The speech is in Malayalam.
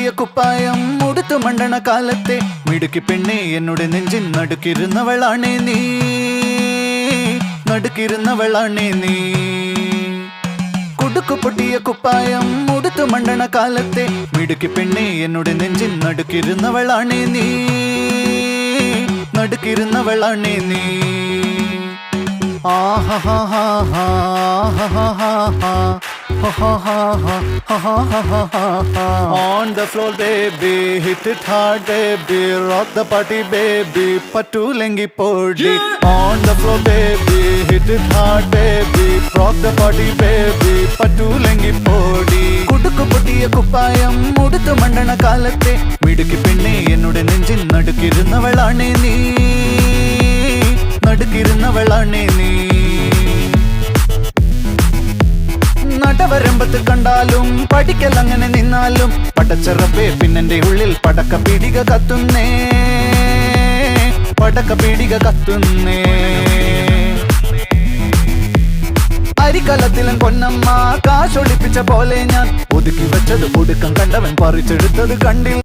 പൊട്ടിയ കുപ്പായം ഉടുത്തു മണ്ടണ കാലത്തെ മിടുക്കി പെണ്ണെ എന്നോട് നെഞ്ചിൻ നടുക്കിരുന്നവളാണേ നീ, നടുക്കിരുന്നവളാണേ നീ. കുടുക്കു പൊട്ടിയ കുപ്പായം ഉടുത്തു മണ്ടണ കാലത്തെ മിടുക്കി പെണ്ണെ എന്നോട് നെഞ്ചിൻ നടുക്കിരുന്നവളാണേ നീ, നടുക്കിരുന്നവളാണേ നീ. On the floor baby, hit it hard baby, rock the party baby, patulengi podi. On the floor baby, hit it hard baby, rock the party baby, patulengi podi. Kudukku pottiya kuppayam uduthu mandana kaalatte midukki penne ennude nenjin nadukirunnavalane nee, nadukirunnavalane nee. നടവരമ്പത്ത് കണ്ടാലും പഠിക്കൽ അങ്ങനെ നിന്നാലും പടച്ചറപ്പേ പിന്നെന്റെ ഉള്ളിൽ പടക്ക പീടിക കത്തുന്നേ, പടക്ക പീടിക കത്തുന്നേ. അരിക്കലത്തിലും പൊന്നമ്മ കാശൊളിപ്പിച്ച പോലെ ഞാൻ ഒതുക്കി വെച്ചത് ഒടുക്കം കണ്ടവൻ പറിച്ചെടുത്തത് കണ്ടിൽ.